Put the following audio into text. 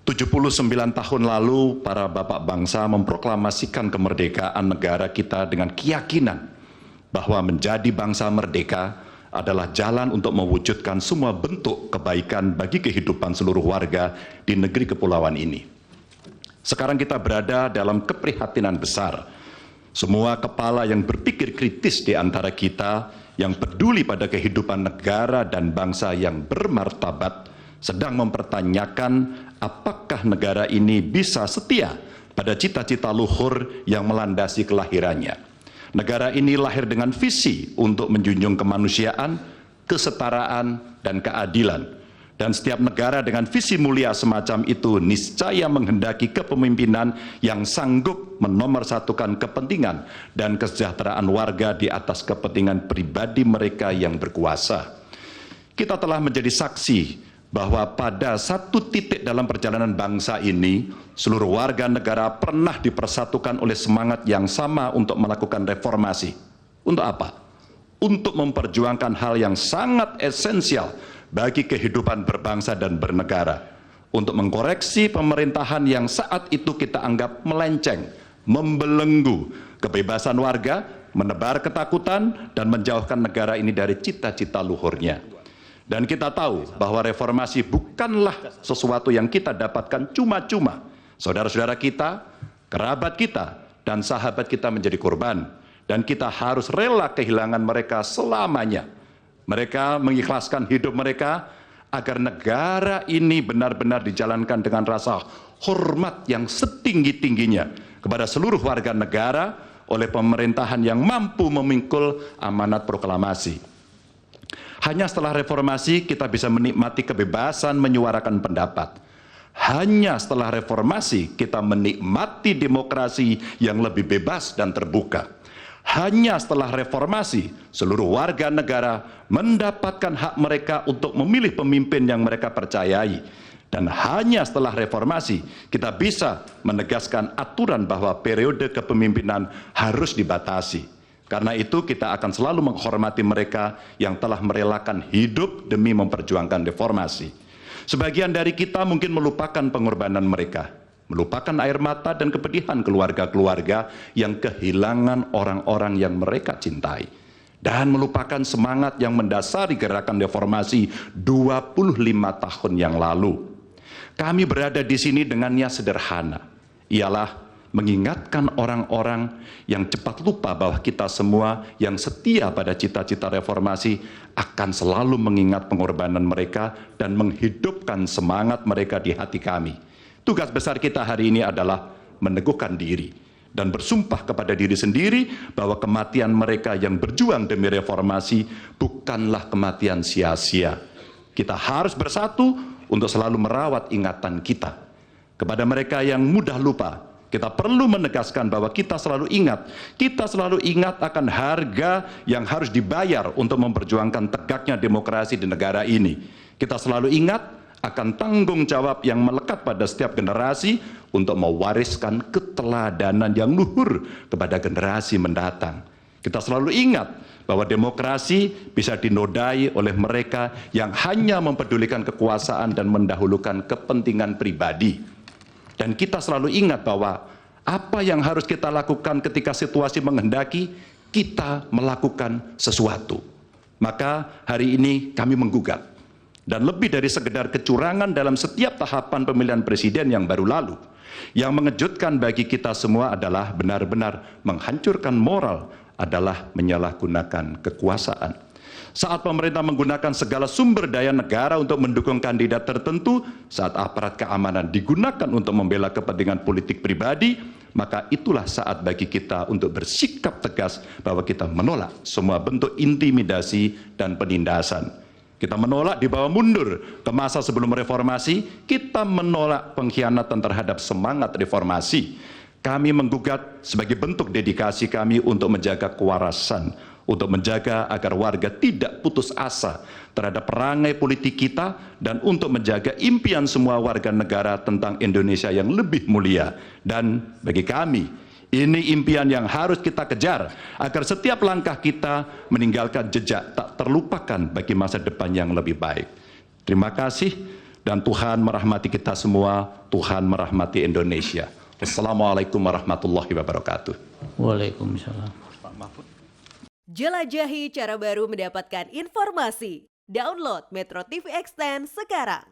79 tahun lalu, para bapak bangsa memproklamasikan kemerdekaan negara kita dengan keyakinan bahwa menjadi bangsa merdeka adalah jalan untuk mewujudkan semua bentuk kebaikan bagi kehidupan seluruh warga di negeri kepulauan ini. Sekarang kita berada dalam keprihatinan besar. Semua kepala yang berpikir kritis di antara kita, yang peduli pada kehidupan negara dan bangsa yang bermartabat, sedang mempertanyakan apakah negara ini bisa setia pada cita-cita luhur yang melandasi kelahirannya. Negara ini lahir dengan visi untuk menjunjung kemanusiaan, kesetaraan, dan keadilan. Dan setiap negara dengan visi mulia semacam itu niscaya menghendaki kepemimpinan yang sanggup menomorsatukan kepentingan dan kesejahteraan warga di atas kepentingan pribadi mereka yang berkuasa. Kita telah menjadi saksi bahwa pada satu titik dalam perjalanan bangsa ini, seluruh warga negara pernah dipersatukan oleh semangat yang sama untuk melakukan reformasi. Untuk apa? Untuk memperjuangkan hal yang sangat esensial bagi kehidupan berbangsa dan bernegara, untuk mengkoreksi pemerintahan yang saat itu kita anggap melenceng, membelenggu kebebasan warga, menebar ketakutan, dan menjauhkan negara ini dari cita-cita luhurnya. Dan kita tahu bahwa reformasi bukanlah sesuatu yang kita dapatkan cuma-cuma. Saudara-saudara kita, kerabat kita, dan sahabat kita menjadi korban, dan kita harus rela kehilangan mereka selamanya. Mereka mengikhlaskan hidup mereka agar negara ini benar-benar dijalankan dengan rasa hormat yang setinggi-tingginya kepada seluruh warga negara oleh pemerintahan yang mampu memikul amanat proklamasi. Hanya setelah reformasi kita bisa menikmati kebebasan menyuarakan pendapat. Hanya setelah reformasi kita menikmati demokrasi yang lebih bebas dan terbuka. Hanya setelah reformasi, seluruh warga negara mendapatkan hak mereka untuk memilih pemimpin yang mereka percayai. Dan hanya setelah reformasi, kita bisa menegaskan aturan bahwa periode kepemimpinan harus dibatasi. Karena itu kita akan selalu menghormati mereka yang telah merelakan hidup demi memperjuangkan reformasi. Sebagian dari kita mungkin melupakan pengorbanan mereka, melupakan air mata dan kepedihan keluarga-keluarga yang kehilangan orang-orang yang mereka cintai, dan melupakan semangat yang mendasari gerakan reformasi 25 tahun yang lalu. Kami berada di sini dengan niat sederhana, ialah mengingatkan orang-orang yang cepat lupa bahwa kita semua yang setia pada cita-cita reformasi akan selalu mengingat pengorbanan mereka dan menghidupkan semangat mereka di hati kami. Tugas besar kita hari ini adalah meneguhkan diri dan bersumpah kepada diri sendiri bahwa kematian mereka yang berjuang demi reformasi bukanlah kematian sia-sia. Kita harus bersatu untuk selalu merawat ingatan kita. Kepada mereka yang mudah lupa, kita perlu menegaskan bahwa kita selalu ingat akan harga yang harus dibayar untuk memperjuangkan tegaknya demokrasi di negara ini. Kita selalu ingat akan tanggung jawab yang melekat pada setiap generasi untuk mewariskan keteladanan yang luhur kepada generasi mendatang. Kita selalu ingat bahwa demokrasi bisa dinodai oleh mereka yang hanya mempedulikan kekuasaan dan mendahulukan kepentingan pribadi. Dan kita selalu ingat bahwa apa yang harus kita lakukan ketika situasi menghendaki, kita melakukan sesuatu. Maka hari ini kami menggugat. Dan lebih dari sekedar kecurangan dalam setiap tahapan pemilihan presiden yang baru lalu, yang mengejutkan bagi kita semua adalah benar-benar menghancurkan moral, adalah menyalahgunakan kekuasaan. Saat pemerintah menggunakan segala sumber daya negara untuk mendukung kandidat tertentu, saat aparat keamanan digunakan untuk membela kepentingan politik pribadi, maka itulah saat bagi kita untuk bersikap tegas bahwa kita menolak semua bentuk intimidasi dan penindasan. Kita menolak dibawa mundur ke masa sebelum reformasi, kita menolak pengkhianatan terhadap semangat reformasi. Kami menggugat sebagai bentuk dedikasi kami untuk menjaga kewarasan, untuk menjaga agar warga tidak putus asa terhadap perangai politik kita, dan untuk menjaga impian semua warga negara tentang Indonesia yang lebih mulia. Dan bagi kami, ini impian yang harus kita kejar agar setiap langkah kita meninggalkan jejak tak terlupakan bagi masa depan yang lebih baik. Terima kasih. Dan Tuhan merahmati kita semua, Tuhan merahmati Indonesia. Wassalamualaikum warahmatullahi wabarakatuh. Waalaikumsalam. Jelajahi cara baru mendapatkan informasi. Download Metro TV Extend sekarang.